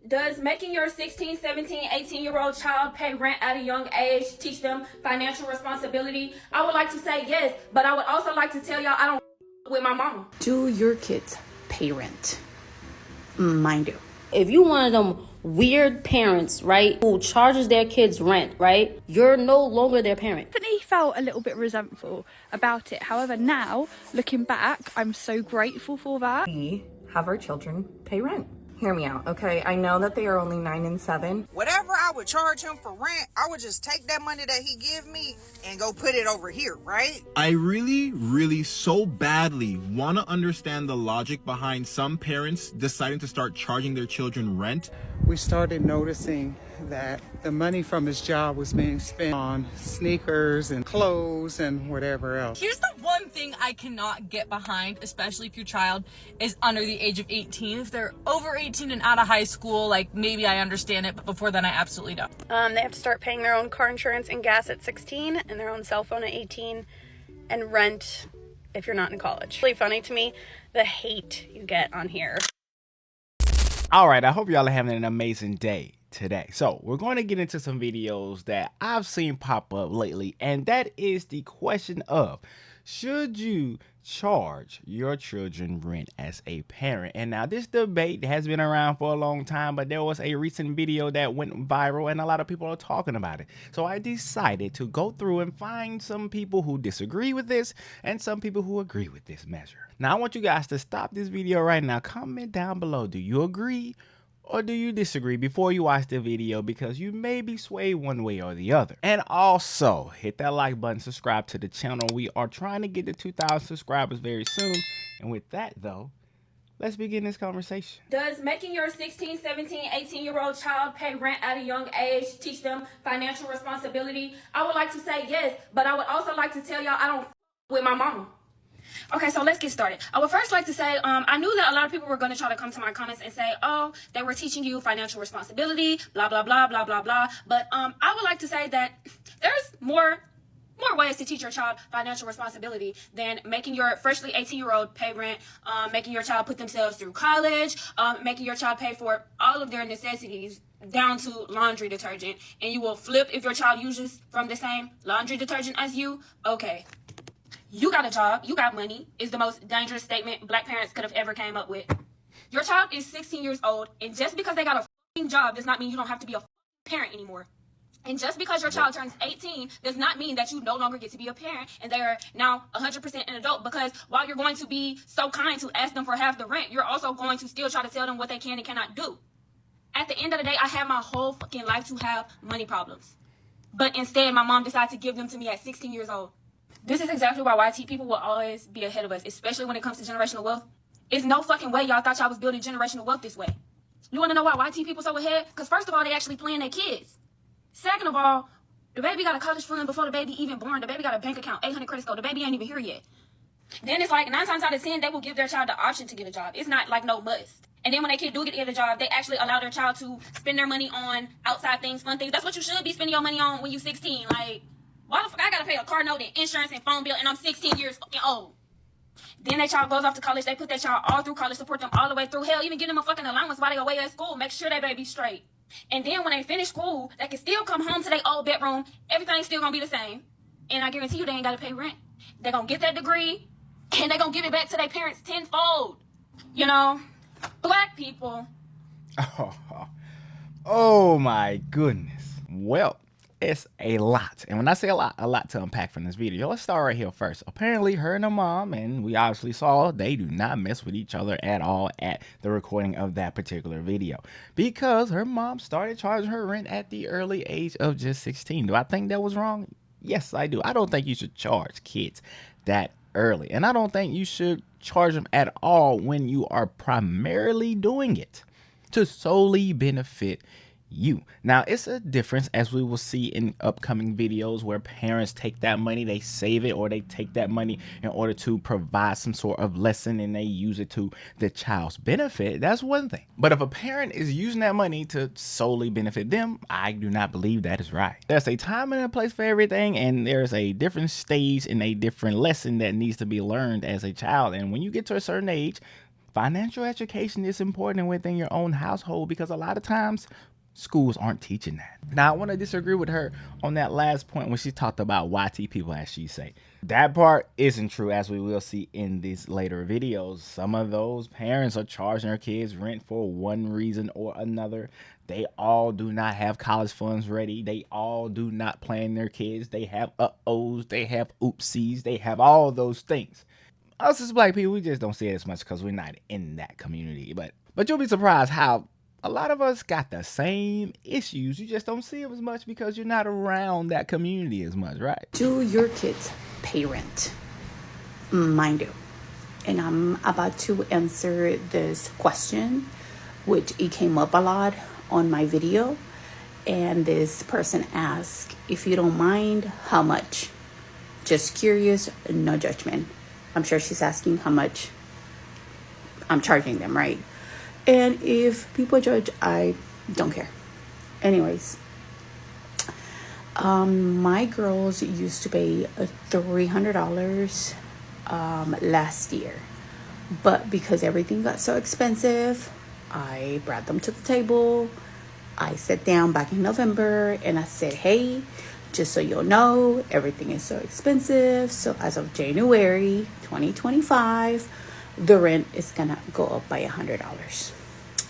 Does making your 16, 17, 18-year-old child pay rent at a young age teach them financial responsibility? I would like to say yes, but I would also like to tell y'all I don't with my mama. Do your kids pay rent? Mine do. If you one of them weird parents, right, who charges their kids rent, right, you're no longer their parent. Definitely felt a little bit resentful about it. However, now, looking back, I'm so grateful for that. We have our children pay rent. Hear me out, okay? I know that they are only 9 and 7. Whatever I would charge him for rent, I would just take that money that he give me and go put it over here, right? I really so badly want to understand the logic behind some parents deciding to start charging their children rent. We started noticing that the money from his job was being spent on sneakers and clothes and whatever else. Here's the one thing I cannot get behind, especially if your child is under the age of 18. If they're over 18 and out of high school, like maybe I understand it, but before then I absolutely don't. They have to start paying their own car insurance and gas at 16 and their own cell phone at 18 and rent if you're not in college. It's really funny to me, the hate you get on here. All right, I hope y'all are having an amazing day today. So we're going to get into some videos that I've seen pop up lately, and that is the question of, should you charge your children rent as a parent? And now this debate has been around for a long time, but there was a recent video that went viral and a lot of people are talking about it. So I decided to go through and find some people who disagree with this and some people who agree with this measure. Now I want you guys to stop this video right now. Comment down below. Do you agree or do you disagree before you watch the video, because you may be swayed one way or the other? And also hit that like button, subscribe to the channel. We are trying to get to 2,000 subscribers very soon. And with that though, let's begin this conversation. Does making your 16, 17, 18-year-old child pay rent at a young age teach them financial responsibility? I would like to say yes, but I would also like to tell y'all I don't with my mama. Okay, so let's get started. I would first like to say, I knew that a lot of people were going to try to come to my comments and say, oh, they were teaching you financial responsibility, blah, blah, blah, blah, blah, blah. But I would like to say that there's more ways to teach your child financial responsibility than making your freshly 18-year-old pay rent, making your child put themselves through college, making your child pay for all of their necessities down to laundry detergent. And you will flip if your child uses from the same laundry detergent as you. Okay. You got a job, you got money, is the most dangerous statement black parents could have ever came up with. Your child is 16 years old, and just because they got a f***ing job does not mean you don't have to be a f***ing parent anymore. And just because your child turns 18 does not mean that you no longer get to be a parent and they are now 100% an adult, because while you're going to be so kind to ask them for half the rent, you're also going to still try to tell them what they can and cannot do. At the end of the day, I have my whole fucking life to have money problems. But instead, my mom decided to give them to me at 16 years old. This is exactly why YT people will always be ahead of us, especially when it comes to generational wealth. It's no fucking way y'all thought y'all was building generational wealth this way. You want to know why YT people so ahead? Because first of all, they actually playing their kids. Second of all, the baby got a college fund before the baby even born. The baby got a bank account, 800 credit score. The baby ain't even here yet. Then it's like 9 times out of 10, they will give their child the option to get a job. It's not like no must. And then when they kid do get a job, they actually allow their child to spend their money on outside things, fun things. That's what you should be spending your money on when you're 16. Like, why the fuck I gotta pay a car note and insurance and phone bill and I'm 16 years fucking old? Then that child goes off to college. They put that child all through college, support them all the way through. Hell, even give them a fucking allowance while they away at school. Make sure that baby's straight. And then when they finish school, they can still come home to their old bedroom. Everything's still gonna be the same. And I guarantee you they ain't gotta pay rent. They're gonna get that degree and they're gonna give it back to their parents tenfold. You know, black people. Oh my goodness. Well, it's a lot. And when I say a lot to unpack from this video. Let's start right here first. Apparently her and her mom, and we obviously saw they do not mess with each other at all at the recording of that particular video, because her mom started charging her rent at the early age of just 16. Do I think that was wrong? Yes, I do. I don't think you should charge kids that early, and I don't think you should charge them at all when you are primarily doing it to solely benefit you. Now, it's a difference, as we will see in upcoming videos, where parents take that money, they save it, or they take that money in order to provide some sort of lesson and they use it to the child's benefit. That's one thing. But if a parent is using that money to solely benefit them, I do not believe that is right. There's a time and a place for everything, and there's a different stage and a different lesson that needs to be learned as a child. And when you get to a certain age, Financial education is important within your own household because a lot of times schools aren't teaching that. Now, I want to disagree with her on that last point when she talked about YT people, as she say. That part isn't true, as we will see in these later videos. Some of those parents are charging their kids rent for one reason or another. They all do not have college funds ready. They all do not plan their kids. They have uh-ohs, they have oopsies, they have all those things. Us as black people, we just don't see it as much because we're not in that community. But you'll be surprised how a lot of us got the same issues. You just don't see them as much because you're not around that community as much, right? Do your kids pay rent? Mine do. And I'm about to answer this question, which it came up a lot on my video. And this person asked, if you don't mind, how much? Just curious, no judgment. I'm sure she's asking how much I'm charging them, right? And if people judge, I don't care. Anyways, my girls used to pay $300 last year. But because everything got so expensive, I brought them to the table. I sat down back in November and I said, hey, just so you'll know, everything is so expensive. So as of January 2025, the rent is gonna go up by $100.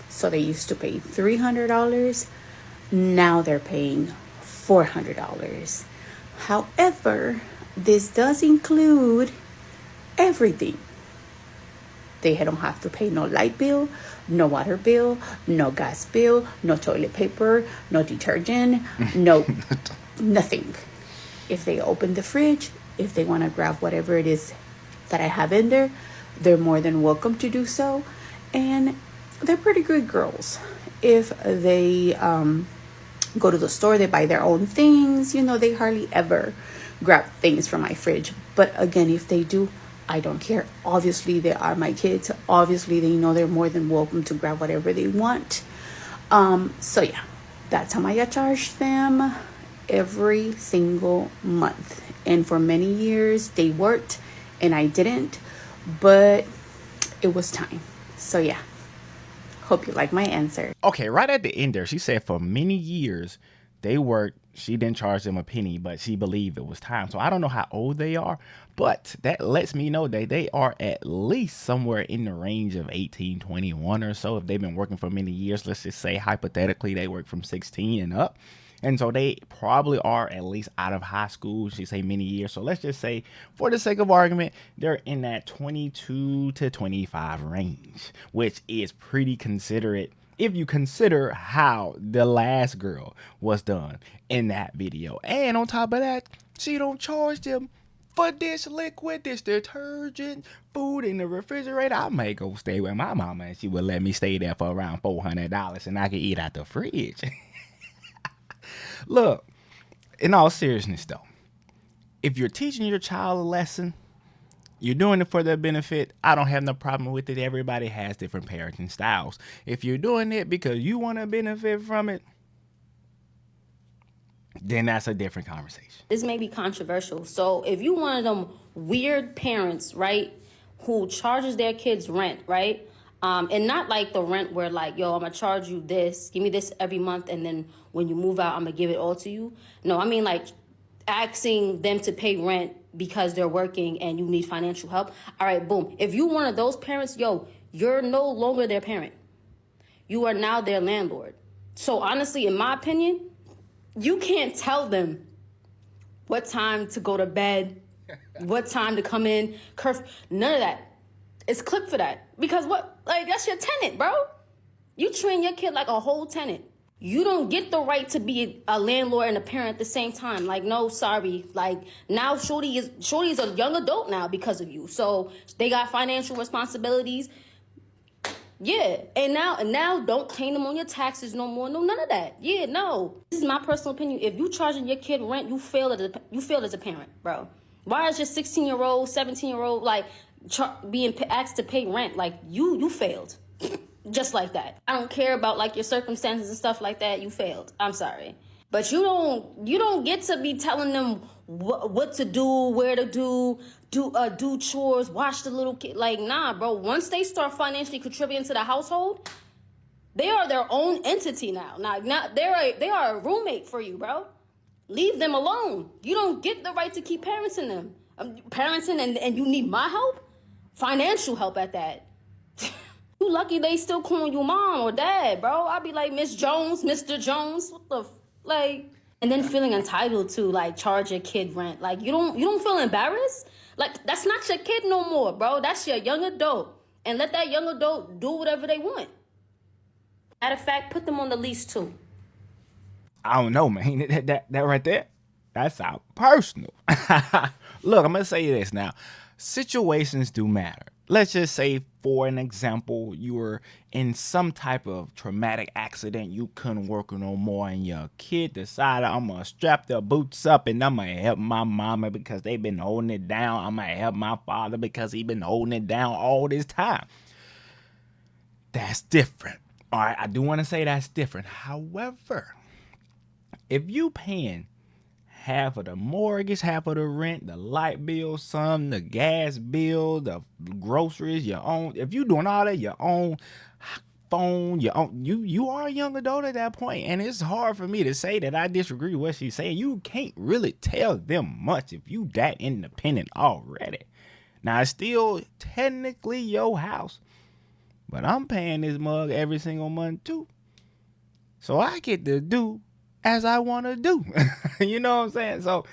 So they used to pay $300. Now they're paying $400. However, this does include everything. They don't have to pay no light bill, no water bill, no gas bill, no toilet paper, no detergent, no nothing. If they open the fridge, if they want to grab whatever it is that I have in there, they're more than welcome to do so. And they're pretty good girls. If they go to the store, they buy their own things. You know, they hardly ever grab things from my fridge. But again, if they do, I don't care. Obviously, they are my kids. Obviously, they know they're more than welcome to grab whatever they want. So yeah, that's how I charge them every single month. And for many years, they worked and I didn't. But it was time. So yeah. Hope you like my answer. Okay, right at the end there, she said for many years they worked. She didn't charge them a penny, but she believed it was time. So I don't know how old they are, but that lets me know that they are at least somewhere in the range of 18, 21 or so. If they've been working for many years, let's just say hypothetically they work from 16 and up. And so they probably are at least out of high school. She say many years. So let's just say, for the sake of argument, they're in that 22 to 25 range, which is pretty considerate if you consider how the last girl was done in that video. And on top of that, she don't charge them for dish liquid, dish detergent, food in the refrigerator. I may go stay with my mama and she would let me stay there for around $400 and I can eat out the fridge. Look, in all seriousness though, if you're teaching your child a lesson, you're doing it for their benefit, I don't have no problem with it. Everybody has different parenting styles. If you're doing it because you want to benefit from it, then that's a different conversation. This may be controversial. So if you one of them weird parents, right, who charges their kids rent, right? And not like the rent where like, yo, I'm gonna charge you this, give me this every month, and then when you move out, I'm gonna give it all to you. No, I mean like asking them to pay rent because they're working and you need financial help. All right, boom. If you one of those parents, yo, you're no longer their parent. You are now their landlord. So honestly, in my opinion, you can't tell them what time to go to bed, what time to come in, curfew, none of that. It's clip for that. Because what, like, that's your tenant, bro. You train your kid like a whole tenant. You don't get the right to be a landlord and a parent at the same time. Like, no, sorry. Like, now Shorty is a young adult now because of you. So they got financial responsibilities. Yeah, and now don't claim them on your taxes no more. No, none of that. Yeah, no. This is my personal opinion. If you charging your kid rent, you failed as a parent, bro. Why is your 16-year-old, 17-year-old like being asked to pay rent? Like you failed, just like that. I don't care about like your circumstances and stuff like that. You failed. I'm sorry. But you don't get to be telling them what to do, where to do chores, watch the little kid. Like, nah, bro. Once they start financially contributing to the household, they are their own entity now. Now they are a roommate for you, bro. Leave them alone. You don't get the right to keep parenting them. Parenting and you need my help? Financial help at that. You lucky they still calling you mom or dad, bro. I'd be like, Miss Jones, Mr. Jones, what the like, and then feeling entitled to like charge your kid rent. Like you don't feel embarrassed? Like that's not your kid no more, bro. That's your young adult. And let that young adult do whatever they want. Matter of fact, put them on the lease too. I don't know, man. That right there, that's out personal. Look, I'm gonna say this now. Situations do matter. Let's just say, for an example, you were in some type of traumatic accident. You couldn't work no more, and your kid decided, I'm gonna strap their boots up and I'm gonna help my mama because they've been holding it down. I'm gonna help my father because he been holding it down all this time. That's different. All right, I do want to say that's different. However, if you paying half of the mortgage, half of the rent, the light bill, some, the gas bill, the groceries, your own, if you doing all that, your own phone, your own, you are a young adult at that point. And it's hard for me to say that I disagree with what she's saying. You can't really tell them much if you that independent already. Now, it's still technically your house, but I'm paying this mug every single month too. So I get to do as I want to do. You know what I'm saying? So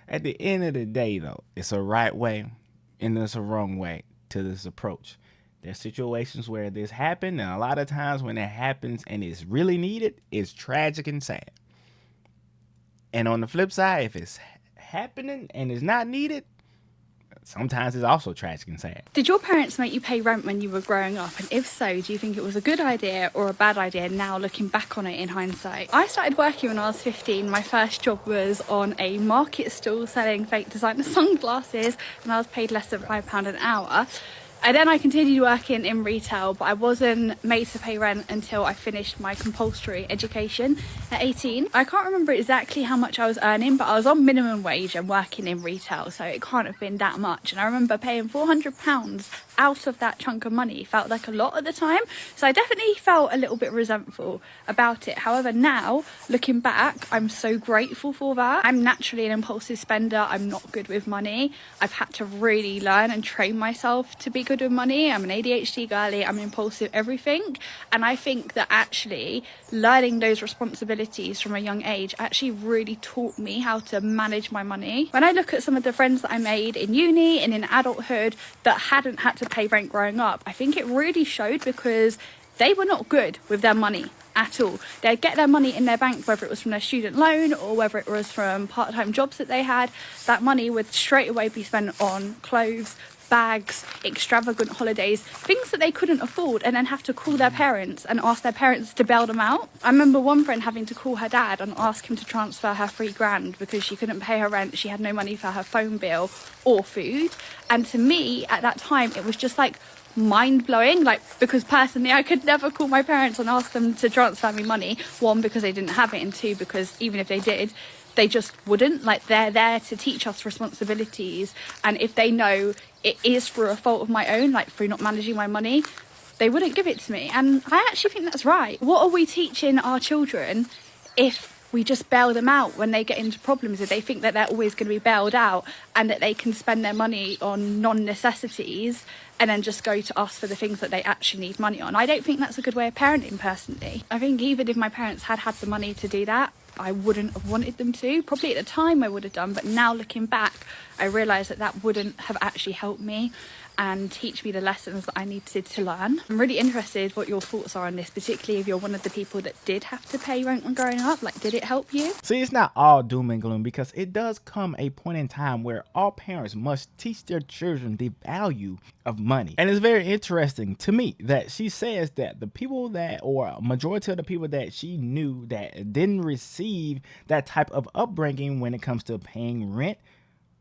at the end of the day, though, it's a right way and there's a wrong way to this approach. There's situations where this happens, and a lot of times when it happens and it's really needed, it's tragic and sad. And on the flip side, if it's happening and it's not needed, sometimes it's also tragic and sad. Did your parents make you pay rent when you were growing up? And if so, do you think it was a good idea or a bad idea now looking back on it in hindsight? I started working when I was 15. My first job was on a market stall selling fake designer sunglasses, and I was paid less than £5 an hour. And then I continued working in retail, but I wasn't made to pay rent until I finished my compulsory education at 18. I can't remember exactly how much I was earning, but I was on minimum wage and working in retail, so it can't have been that much. And I remember paying £400 out of that chunk of money. It felt like a lot at the time, so I definitely felt a little bit resentful about it. However, now, looking back, I'm so grateful for that. I'm naturally an impulsive spender. I'm not good with money. I've had to really learn and train myself to be good with money. I'm an ADHD girly, I'm impulsive everything, and I think that actually learning those responsibilities from a young age actually really taught me how to manage my money. When I look at some of the friends that I made in uni and in adulthood that hadn't had to pay rent growing up, I think it really showed because they were not good with their money at all. They'd get their money in their bank, whether it was from their student loan or whether it was from part-time jobs that they had. That money would straight away be spent on clothes, bags, extravagant holidays, things that they couldn't afford, and then have to call their parents and ask their parents to bail them out. I remember one friend having to call her dad and ask him to transfer her £3,000 because she couldn't pay her rent. She had no money for her phone bill or food. And to me at that time, it was just like mind-blowing, like, because personally I could never call my parents and ask them to transfer me money. One, because they didn't have it, and two, because even if they did, they just wouldn't. Like, they're there to teach us responsibilities, and if they know it is through a fault of my own, like through not managing my money, they wouldn't give it to me. And I actually think that's right. What are we teaching our children if we just bail them out when they get into problems, if they think that they're always going to be bailed out and that they can spend their money on non-necessities and then just go to us for the things that they actually need money on? I don't think that's a good way of parenting, personally. I think even if my parents had had the money to do that, I wouldn't have wanted them to. Probably at the time I would have done, but now looking back, I realise that that wouldn't have actually helped me and teach me the lessons that I needed to learn. I'm really interested what your thoughts are on this, particularly if you're one of the people that did have to pay rent when growing up. Like, did it help you? See, it's not all doom and gloom, because it does come a point in time where all parents must teach their children the value of money. And it's very interesting to me that she says that the people that, or a majority of the people that she knew that didn't receive that type of upbringing when it comes to paying rent,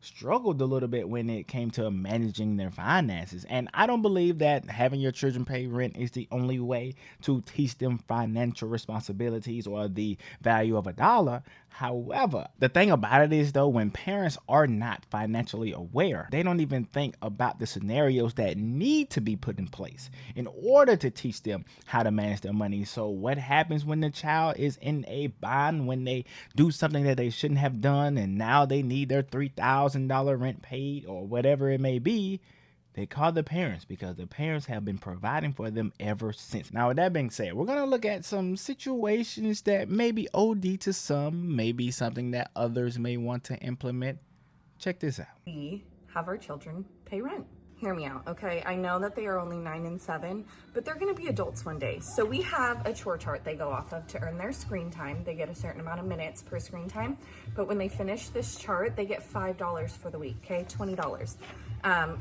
struggled a little bit when it came to managing their finances. And I don't believe that having your children pay rent is the only way to teach them financial responsibilities or the value of a dollar. However, the thing about it is though, when parents are not financially aware, they don't even think about the scenarios that need to be put in place in order to teach them how to manage their money. So what happens when the child is in a bind, when they do something that they shouldn't have done and now they need their $3,000 rent paid or whatever it may be? They call the parents because the parents have been providing for them ever since. Now, with that being said, we're going to look at some situations that may be OD to some, maybe something that others may want to implement. Check this out. We have our children pay rent. Hear me out, okay? I know that they are only 9 and 7, but they're gonna be adults one day. So we have a chore chart they go off of to earn their screen time. They get a certain amount of minutes per screen time, but when they finish this chart, they get $5 for the week, okay? $20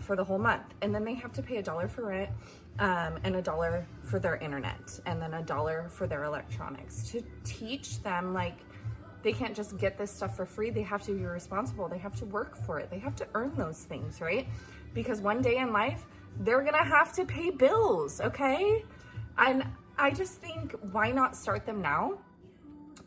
for the whole month. And then they have to pay $1 for rent and $1 for their internet, and then $1 for their electronics to teach them, like, they can't just get this stuff for free. They have to be responsible. They have to work for it. They have to earn those things, right? Because one day in life, they're gonna have to pay bills, okay? And I just think, why not start them now?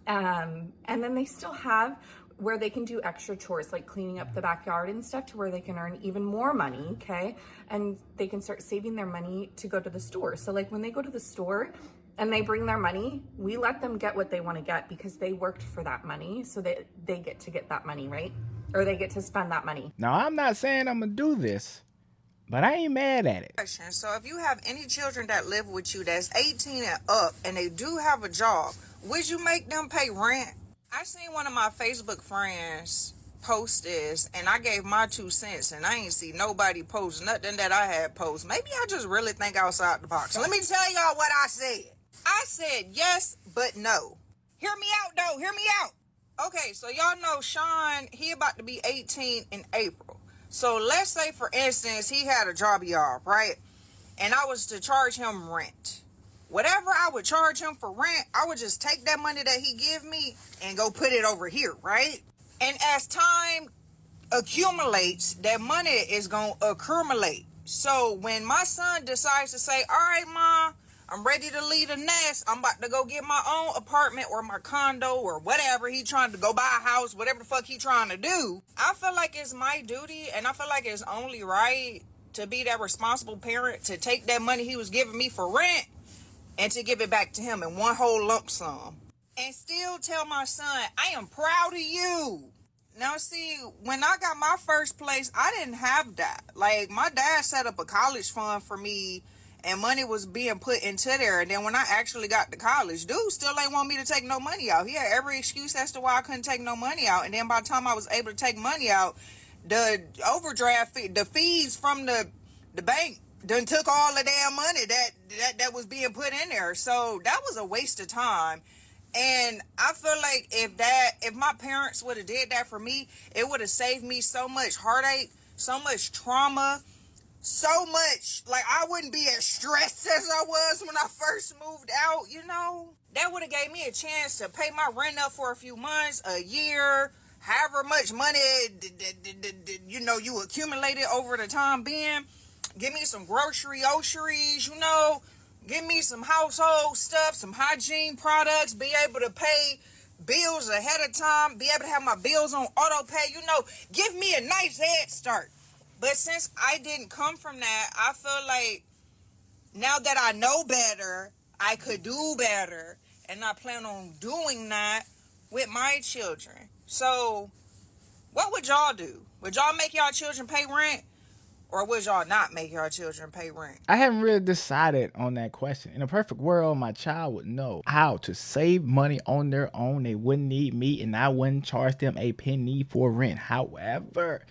And then they still have where they can do extra chores like cleaning up the backyard and stuff, to where they can earn even more money, okay? And they can start saving their money to go to the store. So like when they go to the store and they bring their money, we let them get what they want to get because they worked for that money, so that they get to get that money, right? Or they get to spend that money. Now, I'm not saying I'm going to do this, but I ain't mad at it. So if you have any children that live with you that's 18 and up and they do have a job, would you make them pay rent? I seen one of my Facebook friends post this, and I gave my 2 cents, and I ain't see nobody post nothing that I had post. Maybe I just really think outside the box. Let me tell y'all what I said. I said yes, but no. Hear me out, though. Hear me out. Okay, so y'all know Sean, he about to be 18 in April. So let's say, for instance, he had a job, y'all, right? And I was to charge him rent. Whatever I would charge him for rent, I would just take that money that he give me and go put it over here, right? And as time accumulates, that money is going to accumulate. So when my son decides to say, all right, Mom, I'm ready to leave the nest, I'm about to go get my own apartment or my condo or whatever, he trying to go buy a house, whatever the fuck he trying to do, I feel like it's my duty, and I feel like it's only right to be that responsible parent to take that money he was giving me for rent and to give it back to him in one whole lump sum. And still tell my son, I am proud of you. Now, see, when I got my first place, I didn't have that. Like, my dad set up a college fund for me, and money was being put into there. And then when I actually got to college, dude still ain't want me to take no money out. He had every excuse as to why I couldn't take no money out. And then by the time I was able to take money out, the overdraft fee, the fees from the bank done took all the damn money that was being put in there. So that was a waste of time. And I feel like if my parents would have did that for me, it would have saved me so much heartache, so much trauma, so much, like, I wouldn't be as stressed as I was when I first moved out, you know? That would have gave me a chance to pay my rent up for a few months, a year, however much money, you know, you accumulated over the time being. Give me some groceries, you know, give me some household stuff, some hygiene products, be able to pay bills ahead of time, be able to have my bills on auto pay, you know, give me a nice head start. But since I didn't come from that, I feel like now that I know better, I could do better, and I plan on doing that with my children. So what would y'all do? Would y'all make y'all children pay rent? Or would y'all not make your children pay rent? I haven't really decided on that question. In a perfect world, my child would know how to save money on their own. They wouldn't need me, and I wouldn't charge them a penny for rent. However,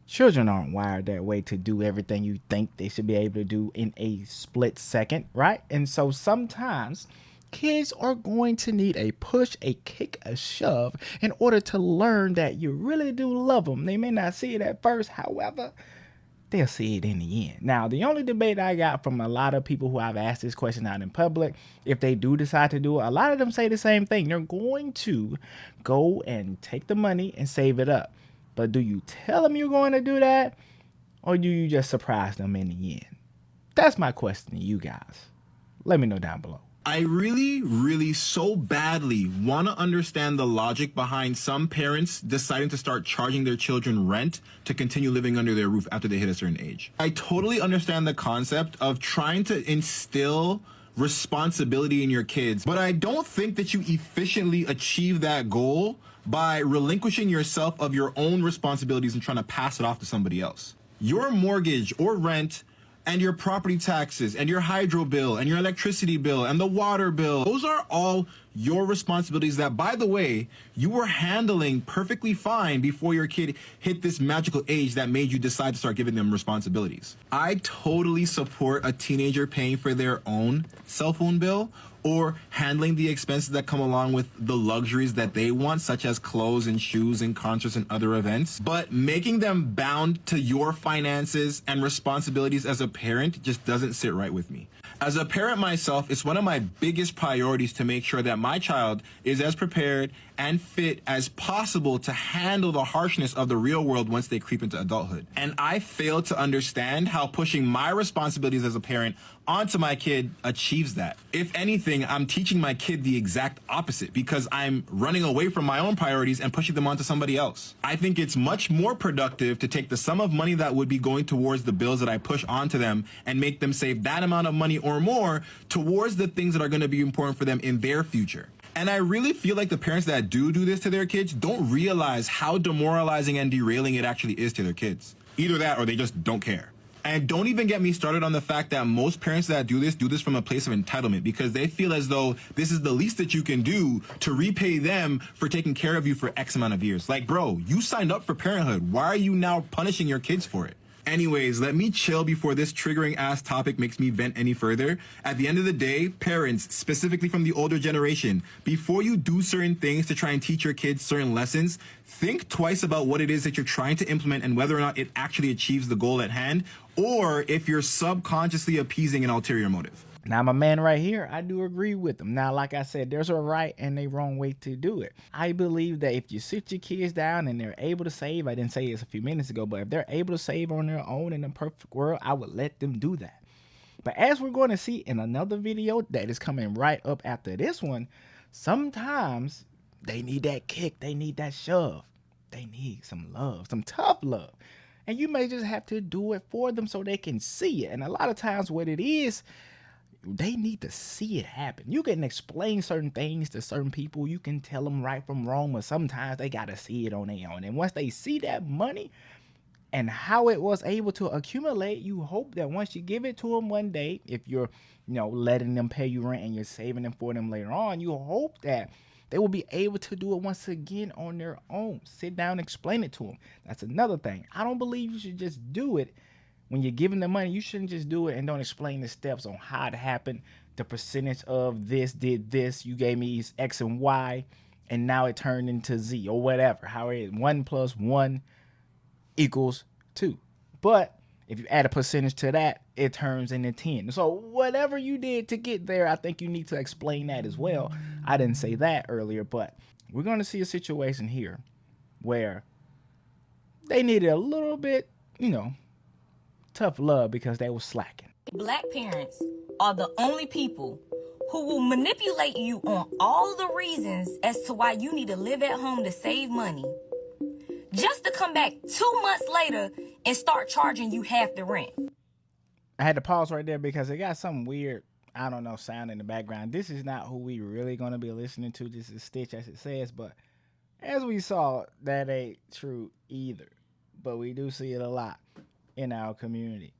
children aren't wired that way to do everything you think they should be able to do in a split second, right? And so sometimes kids are going to need a push, a kick, a shove in order to learn that you really do love them. They may not see it at first, however, they'll see it in the end. Now, the only debate I got from a lot of people who I've asked this question out in public, if they do decide to do it, a lot of them say the same thing. They're going to go and take the money and save it up. But do you tell them you're going to do that, or do you just surprise them in the end? That's my question to you guys. Let me know down below. I really so badly want to understand the logic behind some parents deciding to start charging their children rent to continue living under their roof after they hit a certain age. I totally understand the concept of trying to instill responsibility in your kids, but I don't think that you efficiently achieve that goal by relinquishing yourself of your own responsibilities and trying to pass it off to somebody else. Your mortgage or rent and your property taxes and your hydro bill and your electricity bill and the water bill, those are all your responsibilities that, by the way, you were handling perfectly fine before your kid hit this magical age that made you decide to start giving them responsibilities. I totally support a teenager paying for their own cell phone bill or handling the expenses that come along with the luxuries that they want, such as clothes and shoes and concerts and other events. But making them bound to your finances and responsibilities as a parent just doesn't sit right with me. As a parent myself, it's one of my biggest priorities to make sure that my child is as prepared and fit as possible to handle the harshness of the real world once they creep into adulthood. And I fail to understand how pushing my responsibilities as a parent onto my kid achieves that. If anything, I'm teaching my kid the exact opposite because I'm running away from my own priorities and pushing them onto somebody else. I think it's much more productive to take the sum of money that would be going towards the bills that I push onto them and make them save that amount of money or more towards the things that are going to be important for them in their future. And I really feel like the parents that do this to their kids don't realize how demoralizing and derailing it actually is to their kids. Either that or they just don't care. And don't even get me started on the fact that most parents that do this from a place of entitlement because they feel as though this is the least that you can do to repay them for taking care of you for X amount of years. Like, bro, you signed up for parenthood. Why are you now punishing your kids for it? Anyways, let me chill before this triggering ass topic makes me vent any further. At the end of the day, parents, specifically from the older generation, before you do certain things to try and teach your kids certain lessons, think twice about what it is that you're trying to implement and whether or not it actually achieves the goal at hand, or if you're subconsciously appeasing an ulterior motive. Now, my man right here, I do agree with him. Now, like I said, there's a right and a wrong way to do it. I believe that if you sit your kids down and they're able to save, I didn't say this a few minutes ago, but if they're able to save on their own in a perfect world, I would let them do that. But as we're going to see in another video that is coming right up after this one, sometimes they need that kick, they need that shove. They need some love, some tough love. And you may just have to do it for them so they can see it. And a lot of times what it is, they need to see it happen. You can explain certain things to certain people. You can tell them right from wrong, but sometimes they got to see it on their own. And once they see that money and how it was able to accumulate, you hope that once you give it to them one day, if you're, letting them pay you rent and you're saving them for them later on, you hope that they will be able to do it once again on their own. Sit down and explain it to them. That's another thing. I don't believe you should just do it. When you're giving them money, you shouldn't just do it and don't explain the steps on how it happened. The percentage of this did this. You gave me X and Y, and now it turned into Z or whatever. How it is 1 + 1 = 2. But if you add a percentage to that, it turns into 10. So whatever you did to get there, I think you need to explain that as well. I didn't say that earlier, but we're going to see a situation here where they needed a little bit, tough love because they were slacking. Black parents are the only people who will manipulate you on all the reasons as to why you need to live at home to save money, just to come back 2 months later and start charging you half the rent. I had to pause right there because it got some weird, sound in the background. This is not who we really going to be listening to. This is Stitch, as it says, but as we saw, that ain't true either. But we do see it a lot in our community.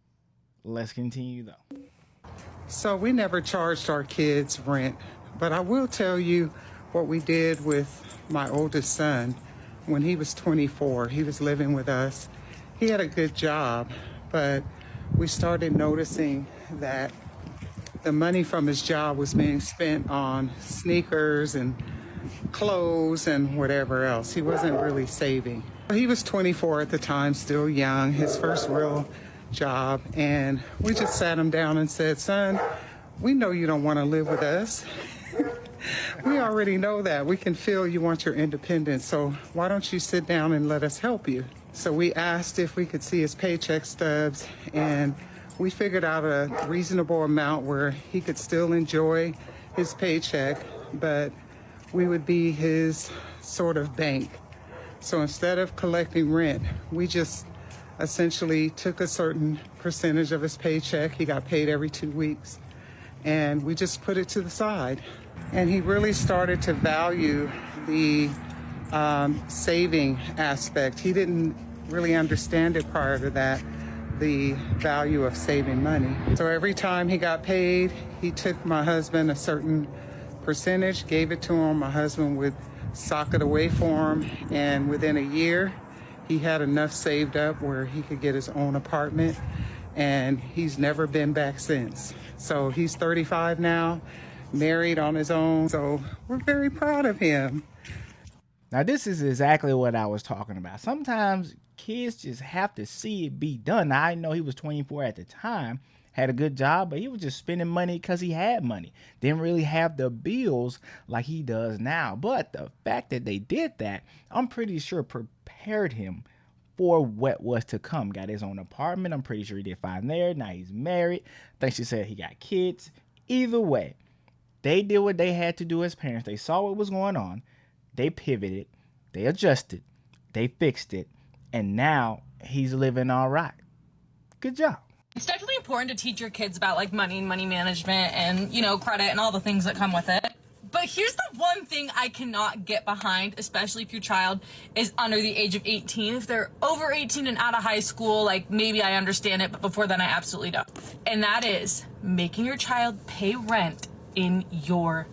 Let's continue though. So we never charged our kids rent, but I will tell you what we did with my oldest son. When he was 24, he was living with us. He had a good job, but we started noticing that the money from his job was being spent on sneakers and clothes and whatever else. He wasn't really saving. He was 24 at the time, still young, his first real job, and we just sat him down and said, son, we know you don't want to live with us. We already know that. We can feel you want your independence. So why don't you sit down and let us help you? So we asked if we could see his paycheck stubs, and we figured out a reasonable amount where he could still enjoy his paycheck, but we would be his sort of bank. So instead of collecting rent, we just essentially took a certain percentage of his paycheck. He got paid every 2 weeks, and we just put it to the side. And he really started to value the saving aspect. He didn't really understand it prior to that, the value of saving money. So every time he got paid, he took my husband a certain percentage, gave it to him. My husband would sock it away for him, and within a year, he had enough saved up where he could get his own apartment, and he's never been back since. So he's 35 now, married on his own, so we're very proud of him. Now, this is exactly what I was talking about. Sometimes kids just have to see it be done. Now, I know he was 24 at the time, had a good job, but he was just spending money because he had money. Didn't really have the bills like he does now. But the fact that they did that, I'm pretty sure prepared him for what was to come. Got his own apartment. I'm pretty sure he did fine there. Now he's married. I think she said he got kids. Either way, they did what they had to do as parents. They saw what was going on. They pivoted. They adjusted. They fixed it. And now he's living all right. Good job. It's definitely important to teach your kids about like money and money management and, you know, credit and all the things that come with it. But here's the one thing I cannot get behind, especially if your child is under the age of 18. If they're over 18 and out of high school, like maybe I understand it, but before then I absolutely don't. And that is making your child pay rent in your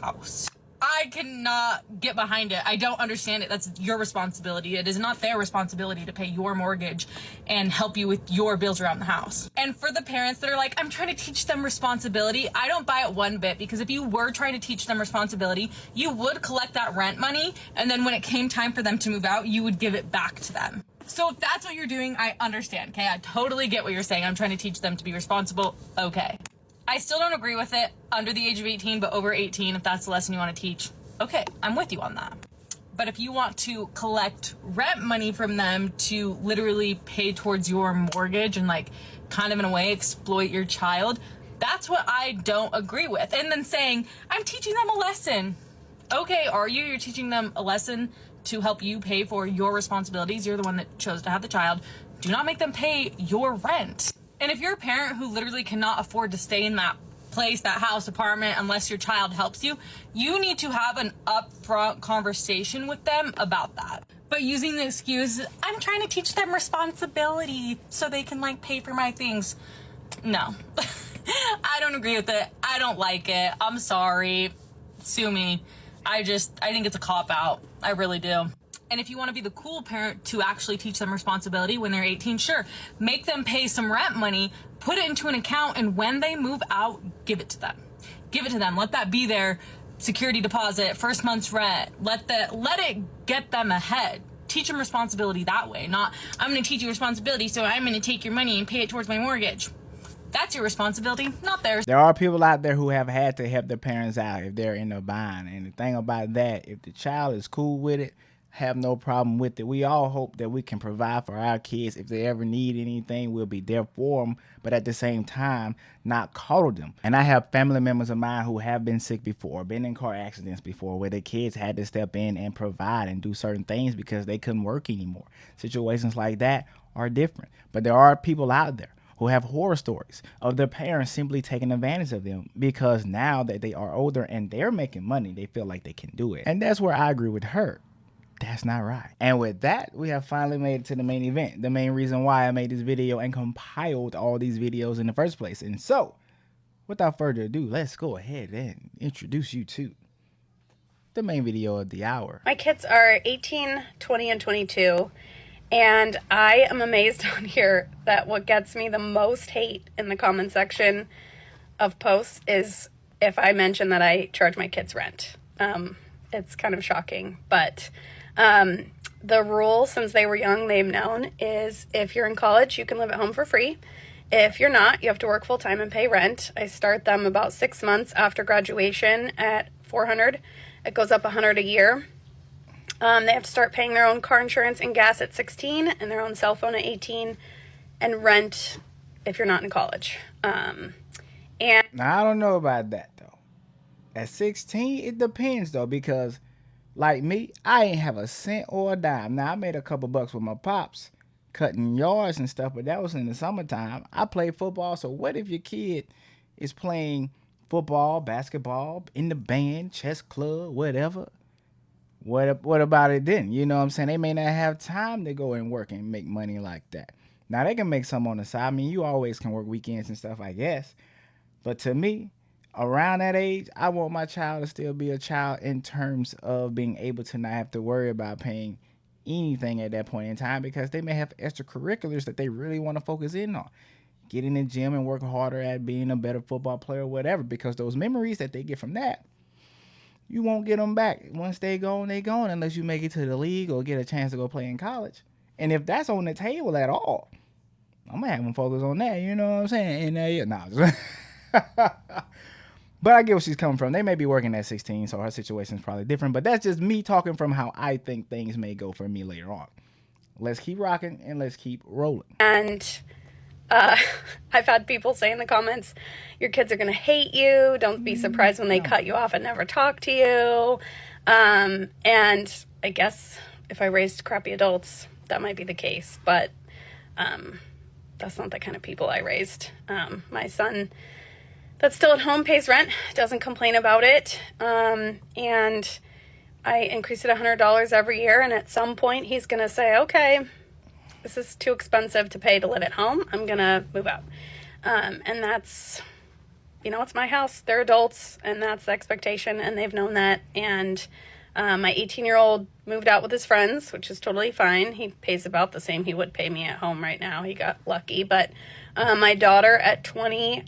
house. I cannot get behind it. I don't understand it. That's your responsibility. It is not their responsibility to pay your mortgage and help you with your bills around the house. And for the parents that are like, I'm trying to teach them responsibility, I don't buy it one bit, because if you were trying to teach them responsibility, you would collect that rent money, and then when it came time for them to move out, you would give it back to them. So if that's what you're doing, I understand, okay? I totally get what you're saying. I'm trying to teach them to be responsible. Okay. I still don't agree with it under the age of 18, but over 18, if that's the lesson you want to teach, okay, I'm with you on that. But if you want to collect rent money from them to literally pay towards your mortgage and like kind of in a way exploit your child, that's what I don't agree with. And then saying, I'm teaching them a lesson. Okay, are you? You're teaching them a lesson to help you pay for your responsibilities. You're the one that chose to have the child. Do not make them pay your rent. And if you're a parent who literally cannot afford to stay in that place, that house, apartment, unless your child helps you, you need to have an upfront conversation with them about that. But using the excuse, I'm trying to teach them responsibility so they can like pay for my things. No, I don't agree with it. I don't like it. I'm sorry. Sue me. I think it's a cop-out. I really do. And if you want to be the cool parent to actually teach them responsibility when they're 18, sure, make them pay some rent money, put it into an account, and when they move out, give it to them. Give it to them. Let that be their security deposit, first month's rent. Let it get them ahead. Teach them responsibility that way. Not, I'm going to teach you responsibility, so I'm going to take your money and pay it towards my mortgage. That's your responsibility, not theirs. There are people out there who have had to help their parents out if they're in a bind. And the thing about that, if the child is cool with it, have no problem with it. We all hope that we can provide for our kids. If they ever need anything, we'll be there for them, but at the same time, not coddle them. And I have family members of mine who have been sick before, been in car accidents before, where their kids had to step in and provide and do certain things because they couldn't work anymore. Situations like that are different. But there are people out there who have horror stories of their parents simply taking advantage of them because now that they are older and they're making money, they feel like they can do it. And that's where I agree with her. That's not right. And with that, we have finally made it to the main event. The main reason why I made this video and compiled all these videos in the first place. And so, without further ado, let's go ahead and introduce you to the main video of the hour. My kids are 18, 20, and 22. And I am amazed on here that what gets me the most hate in the comment section of posts is if I mention that I charge my kids rent. It's kind of shocking, but the rule since they were young, they've known, is if you're in college, you can live at home for free. If you're not, you have to work full time and pay rent. I start them about 6 months after graduation at $400. It goes up $100 a year. They have to start paying their own car insurance and gas at 16, and their own cell phone at 18, and rent if you're not in college. And now I don't know about that though. At 16, it depends though, because like me, I ain't have a cent or a dime. Now I made a couple bucks with my pops cutting yards and stuff, but that was in the summertime. I played football, so what if your kid is playing football, basketball, in the band, chess club, whatever? What about it then? You know what I'm saying? They may not have time to go and work and make money like that. Now they can make some on the side. I mean, you always can work weekends and stuff, I guess. But to me, around that age, I want my child to still be a child in terms of being able to not have to worry about paying anything at that point in time, because they may have extracurriculars that they really want to focus in on. Get in the gym and work harder at being a better football player or whatever, because those memories that they get from that, you won't get them back. Once they gone, unless you make it to the league or get a chance to go play in college. And if that's on the table at all, I'm going to have them focus on that, you know what I'm saying? And nah. But I get where she's coming from. They may be working at 16, so her situation is probably different. But that's just me talking from how I think things may go for me later on. Let's keep rocking and let's keep rolling. And I've had people say in the comments, your kids are going to hate you. Don't be surprised when they cut you off and never talk to you. And I guess if I raised crappy adults, that might be the case. But that's not the kind of people I raised. My son that's still at home pays rent, doesn't complain about it. And I increase it $100 every year. And at some point, he's going to say, okay, this is too expensive to pay to live at home. I'm going to move out. And that's, it's my house. They're adults, and that's the expectation, and they've known that. And my 18-year-old moved out with his friends, which is totally fine. He pays about the same he would pay me at home right now. He got lucky. But my daughter at 20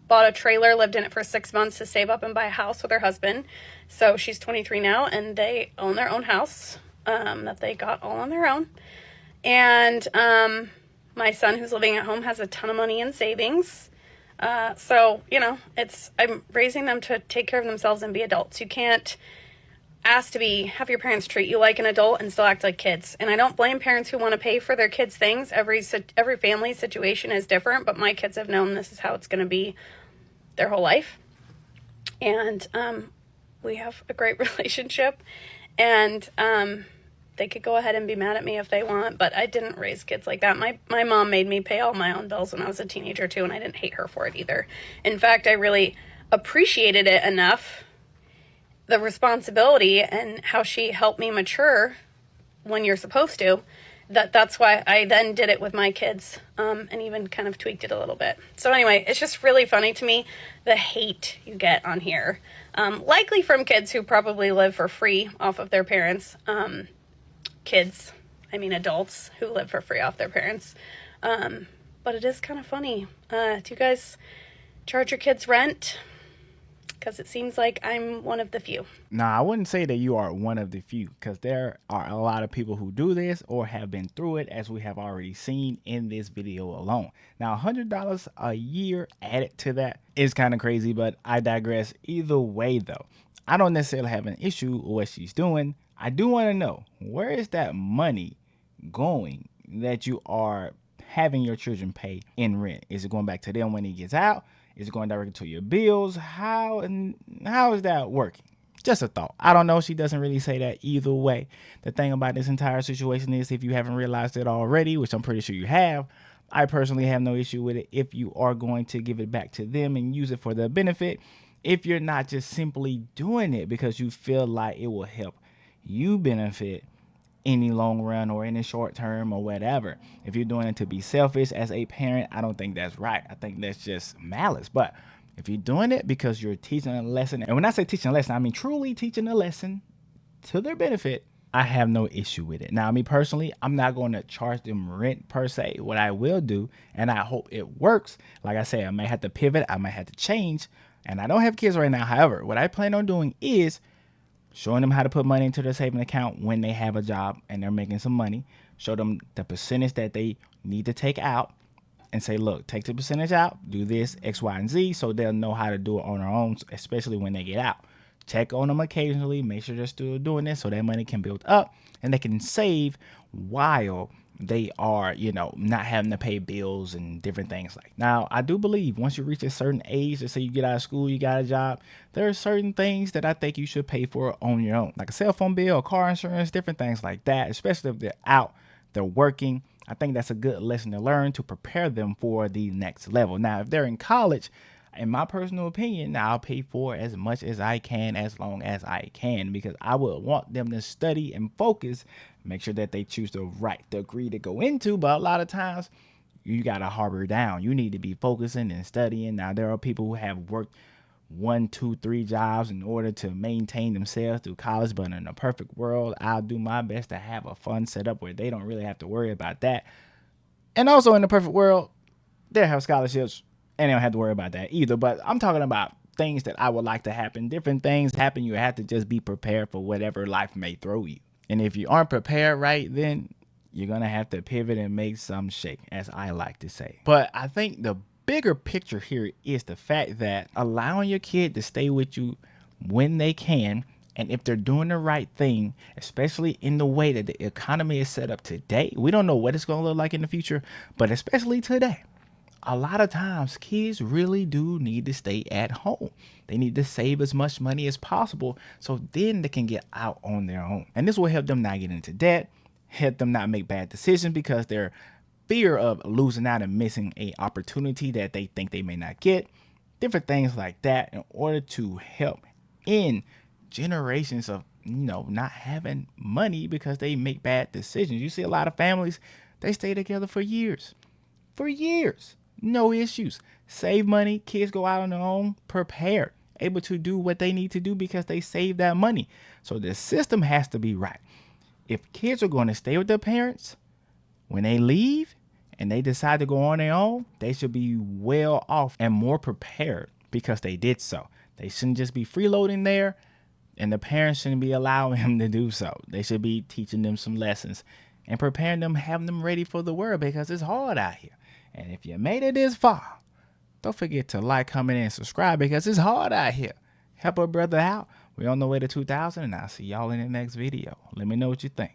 bought a trailer, lived in it for 6 months to save up and buy a house with her husband. So she's 23 now, and they own their own house that they got all on their own. And my son, who's living at home, has a ton of money in savings. So, I'm raising them to take care of themselves and be adults. You can't ask to have your parents treat you like an adult and still act like kids. And I don't blame parents who want to pay for their kids' things. Every family situation is different, but my kids have known this is how it's going to be their whole life. And we have a great relationship. And they could go ahead and be mad at me if they want, but I didn't raise kids like that. My mom made me pay all my own bills when I was a teenager too, and I didn't hate her for it either. In fact, I really appreciated it enough, the responsibility and how she helped me mature when you're supposed to, that's why I then did it with my kids, and even kind of tweaked it a little bit. So anyway, it's just really funny to me, the hate you get on here, likely from kids who probably live for free off of their parents. Adults who live for free off their parents. But it is kind of funny. Do you guys charge your kids rent? Because it seems like I'm one of the few. No, I wouldn't say that you are one of the few, because there are a lot of people who do this or have been through it, as we have already seen in this video alone. Now, $100 a year added to that is kind of crazy, but I digress. Either way, though, I don't necessarily have an issue with what she's doing. I do want to know, where is that money going that you are having your children pay in rent? Is it going back to them when he gets out? Is it going directly to your bills? How is that working? Just a thought. I don't know. She doesn't really say that either way. The thing about this entire situation is, if you haven't realized it already, which I'm pretty sure you have, I personally have no issue with it if you are going to give it back to them and use it for their benefit. If you're not just simply doing it because you feel like it will help you benefit in the long run or in the short term or whatever. If you're doing it to be selfish as a parent, I don't think that's right. I think that's just malice. But if you're doing it because you're teaching a lesson, and when I say teaching a lesson, I mean truly teaching a lesson to their benefit, I have no issue with it. Now, me personally, I'm not going to charge them rent per se. What I will do, and I hope it works, like I say, I may have to pivot, I might have to change, and I don't have kids right now. However, what I plan on doing is showing them how to put money into their saving account when they have a job and they're making some money. Show them the percentage that they need to take out and say, look, take the percentage out, do this, X, Y, and Z, so they'll know how to do it on their own, especially when they get out. check on them occasionally, make sure they're still doing this so that money can build up and they can save while they are, not having to pay bills and different things like that. Now, I do believe once you reach a certain age, let's say you get out of school, you got a job, there are certain things that I think you should pay for on your own, like a cell phone bill, car insurance, different things like that, especially if they're out, they're working. I think that's a good lesson to learn to prepare them for the next level. Now, if they're in college, in my personal opinion, I'll pay for as much as I can, as long as I can, because I would want them to study and focus, make sure that they choose the right degree to go into. But a lot of times you got to harbor down. You need to be focusing and studying. Now, there are people who have worked 1, 2, 3 jobs in order to maintain themselves through college. But in a perfect world, I'll do my best to have a fun setup where they don't really have to worry about that. And also in the perfect world, they'll have scholarships and they don't have to worry about that either. But I'm talking about things that I would like to happen. Different things happen. You have to just be prepared for whatever life may throw you. And if you aren't prepared right, then you're going to have to pivot and make some shake, as I like to say. But I think the bigger picture here is the fact that allowing your kid to stay with you when they can, and if they're doing the right thing, especially in the way that the economy is set up today, we don't know what it's going to look like in the future, but especially today, a lot of times kids really do need to stay at home. They need to save as much money as possible so then they can get out on their own. And this will help them not get into debt, help them not make bad decisions because their fear of losing out and missing a opportunity that they think they may not get, different things like that, in order to help in generations of not having money because they make bad decisions. You see a lot of families, they stay together for years, no issues, save money, kids go out on their own, prepared, able to do what they need to do because they save that money. So the system has to be right. If kids are going to stay with their parents, when they leave and they decide to go on their own, they should be well off and more prepared because they did so. They shouldn't just be freeloading there, and the parents shouldn't be allowing them to do so. They should be teaching them some lessons and preparing them, having them ready for the world because it's hard out here. And if you made it this far, don't forget to like, comment, and subscribe because it's hard out here. Help a brother out. We're on the way to 2,000, and I'll see y'all in the next video. Let me know what you think.